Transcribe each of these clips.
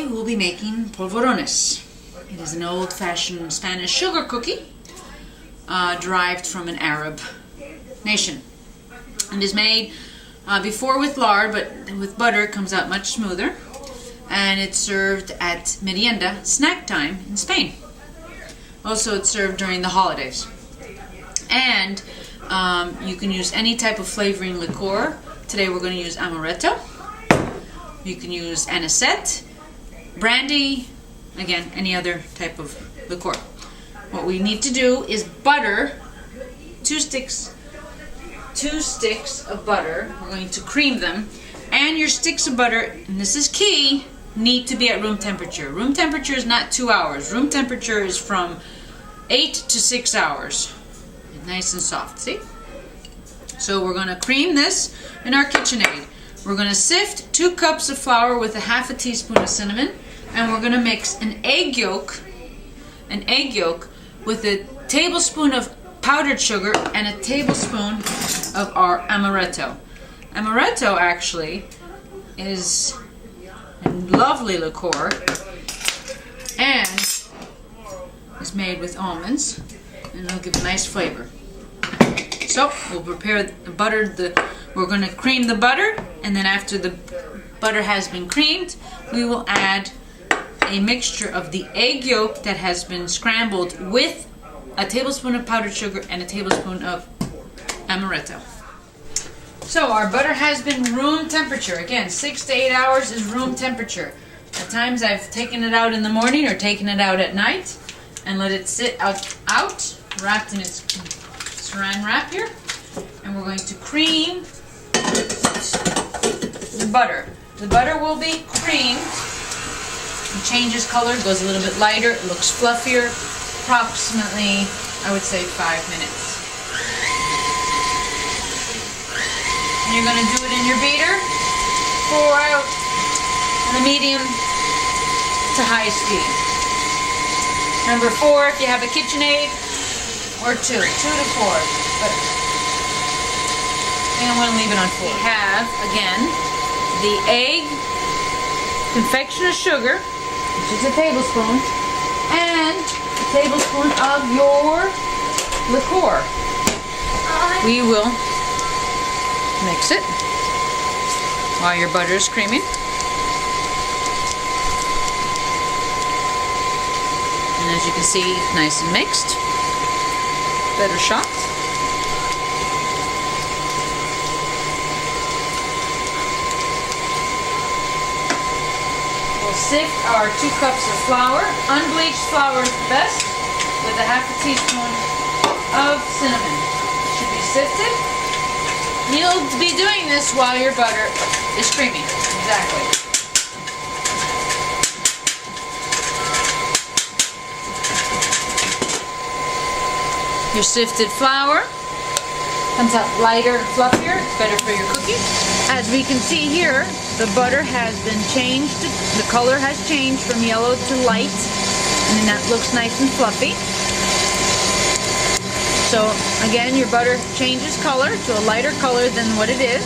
Today we'll be making polvorones. It is an old-fashioned Spanish sugar cookie derived from an Arab nation. And is made before with lard, but with butter it comes out much smoother. And it's served at merienda, snack time in Spain. Also it's served during the holidays. And you can use any type of flavoring liqueur. Today we're going to use amaretto. You can use anisette, brandy, again, any other type of liqueur. What we need to do is butter, two sticks of butter. We're going to cream them. And your sticks of butter, and this is key, need to be at room temperature. Room temperature is not 2 hours. Room temperature is from 8 to 6 hours. Nice and soft, see? So we're going to cream this in our KitchenAid. We're going to sift 2 cups of flour with a half a teaspoon of cinnamon, and we're going to mix an egg yolk with a tablespoon of powdered sugar and a tablespoon of our amaretto. Amaretto actually is a lovely liqueur and is made with almonds, and it'll give a nice flavor. So we'll prepare the butter. We're going to cream the butter, and then after the butter has been creamed, we will add a mixture of the egg yolk that has been scrambled with a tablespoon of powdered sugar and a tablespoon of amaretto. So our butter has been room temperature. Again, 6 to 8 hours is room temperature. At times I've taken it out in the morning or taken it out at night and let it sit out wrapped in its saran wrap here. And we're going to cream the butter. The butter will be creamed. It changes color, goes a little bit lighter, it looks fluffier. Approximately, I would say, 5 minutes. And you're going to do it in your beater. Pour out on a medium to high speed. Number 4, if you have a KitchenAid, or 2 to 4. But I want to leave it on 4. We have, again, the egg, confectioner sugar, which is a tablespoon, and a tablespoon of your liqueur. We will mix it while your butter is creaming. And as you can see, nice and mixed. Better shot. Sift our 2 cups of flour. Unbleached flour is the best, with a half a teaspoon of cinnamon. It should be sifted. You'll be doing this while your butter is creaming. Exactly. Your sifted flour comes out lighter and fluffier. It's better for your cookie. As we can see here, the butter has been changed. The color has changed from yellow to light, and that looks nice and fluffy. So again, your butter changes color to a lighter color than what it is,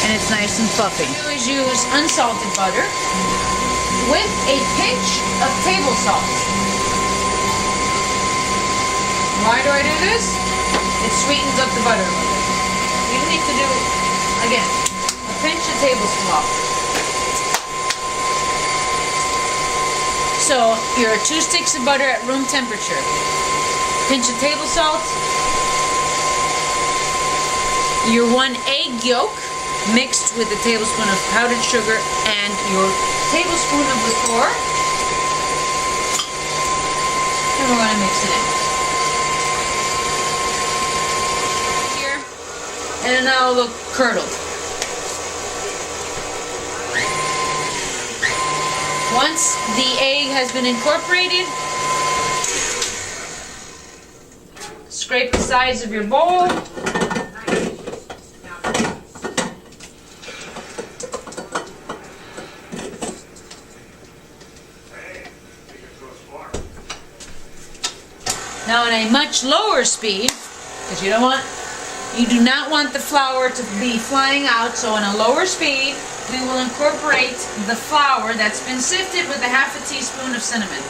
and it's nice and fluffy. You always use unsalted butter with a pinch of table salt. Why do I do this? It sweetens up the butter a little bit. You need to do, again, a pinch of table salt. So your 2 sticks of butter at room temperature, pinch of table salt, your 1 egg yolk mixed with a tablespoon of powdered sugar and your tablespoon of liqueur, and we're going to mix it in. And now look curdled. Once the egg has been incorporated, scrape the sides of your bowl. Now on a much lower speed, because you do not want the flour to be flying out, so on a lower speed, we will incorporate the flour that's been sifted with a half a teaspoon of cinnamon.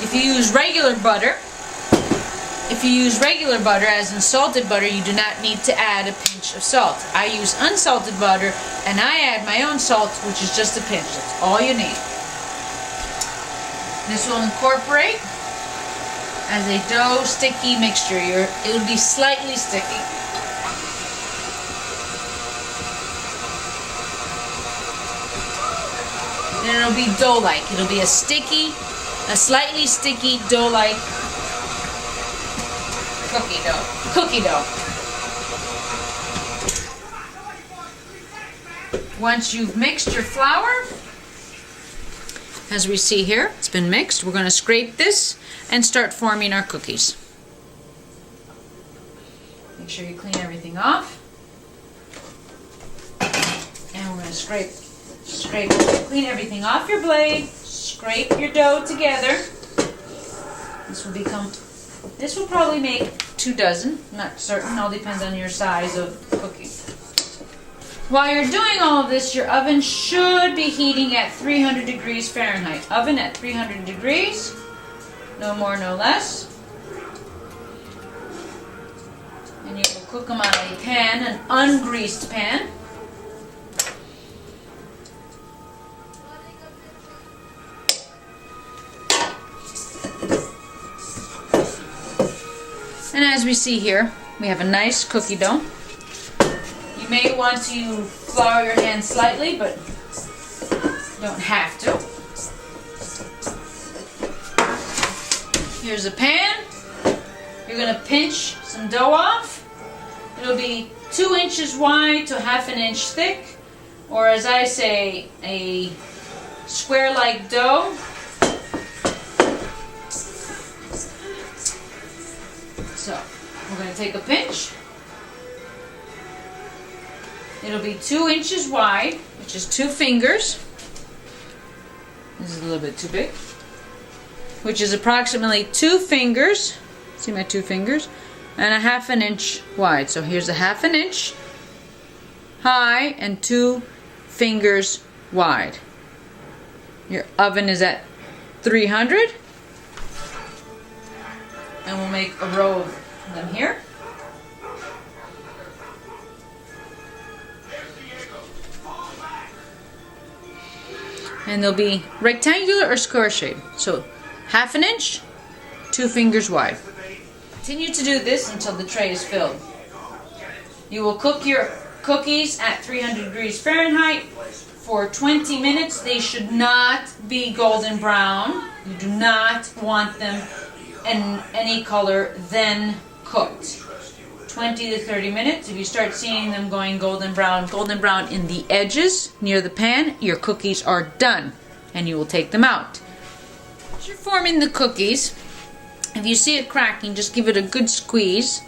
If you use regular butter, as in salted butter, you do not need to add a pinch of salt. I use unsalted butter, and I add my own salt, which is just a pinch. That's all you need. This will incorporate as a dough sticky mixture. It will be slightly sticky. And it'll be dough-like. It'll be a slightly sticky dough-like cookie dough. Once you've mixed your flour, as we see here, it's been mixed. We're going to scrape this and start forming our cookies. Make sure you clean everything off. And we're going to clean everything off your blade. Scrape your dough together. This will probably make 2 dozen. I'm not certain. All depends on your size of cookie. While you're doing all of this, your oven should be heating at 300 degrees Fahrenheit. Oven at 300 degrees. No more, no less. And you will cook them on a pan, an ungreased pan. And as we see here, we have a nice cookie dough. You may want to flour your hand slightly, but you don't have to. Here's a pan. You're going to pinch some dough off. It'll be 2 inches wide to ½ inch thick, or as I say, a square-like dough. So, we're going to take a pinch. It'll be 2 inches wide, which is 2 fingers. This is a little bit too big. Which is approximately 2 fingers. See my 2 fingers? And a ½ inch wide. So here's a ½ inch high and 2 fingers wide. Your oven is at 300. And we'll make a row of them here. And they'll be rectangular or square shape. So ½ inch, 2 fingers wide. Continue to do this until the tray is filled. You will cook your cookies at 300 degrees Fahrenheit for 20 minutes. They should not be golden brown. You do not want them in any color then cooked. 20 to 30 minutes. If you start seeing them going golden brown in the edges near the pan, your cookies are done and you will take them out. As you're forming the cookies, if you see it cracking, just give it a good squeeze.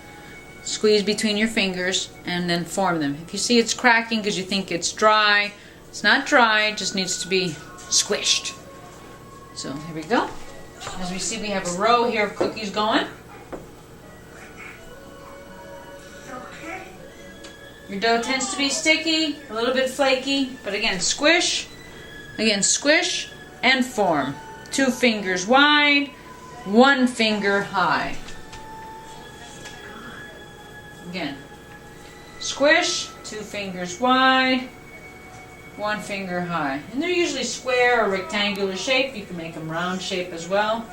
Squeeze between your fingers and then form them. If you see it's cracking because you think it's dry, it's not dry, it just needs to be squished. So here we go. As we see, we have a row here of cookies going. Your dough tends to be sticky, a little bit flaky, but again squish, and form. 2 fingers wide, 1 finger high. Again, squish, 2 fingers wide, 1 finger high. And they're usually square or rectangular shape. You can make them round shape as well.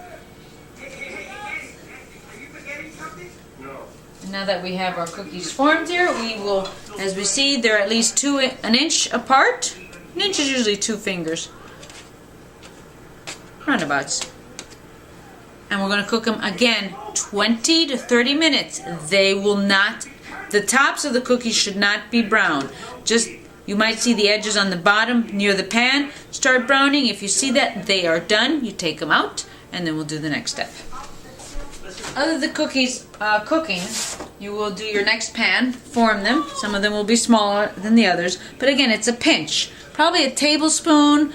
And now that we have our cookies formed here, we will, as we see, they're at least an inch apart. An inch is usually 2 fingers. Roundabouts. And we're going to cook them again 20 to 30 minutes. The tops of the cookies should not be brown. Just, you might see the edges on the bottom near the pan start browning. If you see that they are done, you take them out, and then we'll do the next step. Other the cookies cooking, you will do your next pan, form them. Some of them will be smaller than the others, but again, it's a pinch. Probably a tablespoon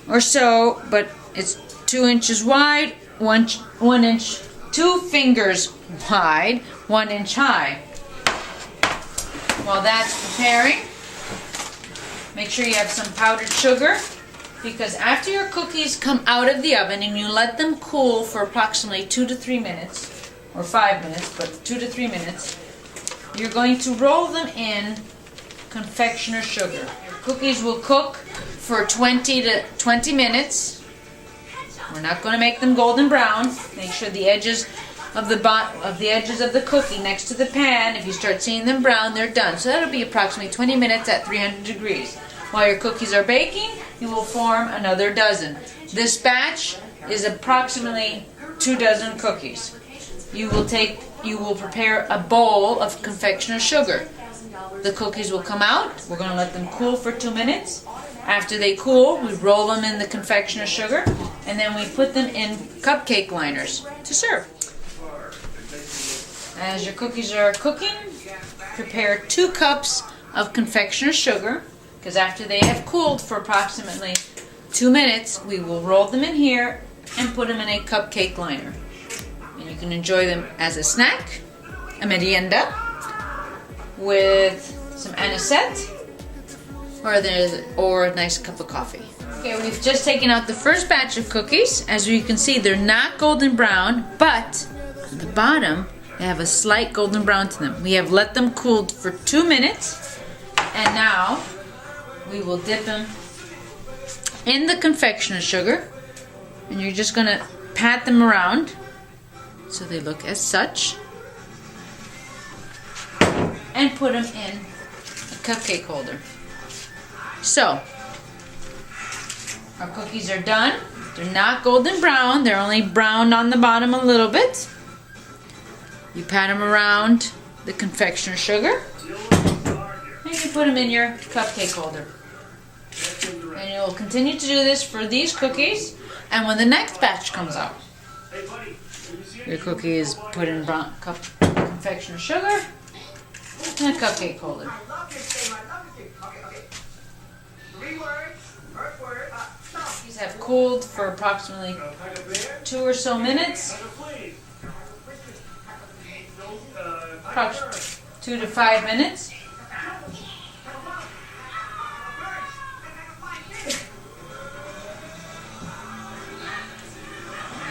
or so, but it's 2 inches wide, 1 inch 2 fingers wide, 1 inch high. While that's preparing, make sure you have some powdered sugar, because after your cookies come out of the oven and you let them cool for approximately 2 to 3 minutes, or 5 minutes, but 2 to 3 minutes, you're going to roll them in confectioner sugar. Your cookies will cook for 20 minutes. We're not going to make them golden brown. Make sure the edges of the edges of the cookie next to the pan, if you start seeing them brown, they're done. So that'll be approximately 20 minutes at 300 degrees. While your cookies are baking, you will form another dozen. This batch is approximately 2 dozen cookies. You will prepare a bowl of confectioner sugar. The cookies will come out. We're going to let them cool for 2 minutes. After they cool, we roll them in the confectioner sugar, and then we put them in cupcake liners to serve. As your cookies are cooking, prepare 2 cups of confectioner sugar, because after they have cooled for approximately 2 minutes, we will roll them in here and put them in a cupcake liner. And you can enjoy them as a snack, a merienda, with some anisette, or a nice cup of coffee. Okay, we've just taken out the first batch of cookies. As you can see, they're not golden brown, but on the bottom, they have a slight golden brown to them. We have let them cool for 2 minutes, and now we will dip them in the confectioner sugar, and you're just going to pat them around so they look as such, and put them in a cupcake holder. So, our cookies are done. They're not golden brown. They're only browned on the bottom a little bit. You pat them around the confectioner sugar, and you put them in your cupcake holder. And you'll continue to do this for these cookies, and when the next batch comes out, your cookie is put in confectioner sugar and a cupcake holder. These have cooled for approximately 2 or so minutes. 2 to 5 minutes.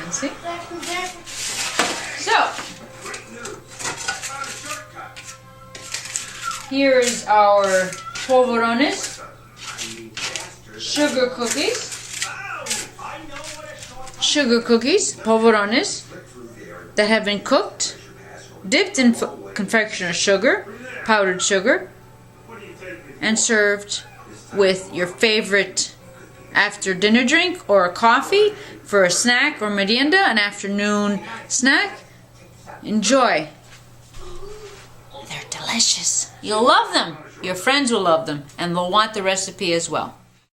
And see? So, here is our Polvorones sugar cookies. Sugar cookies, Polvorones, that have been cooked, dipped in confectioner sugar, powdered sugar, and served with your favorite after dinner drink or a coffee for a snack or merienda, an afternoon snack. Enjoy. They're delicious. You'll love them. Your friends will love them, and they'll want the recipe as well.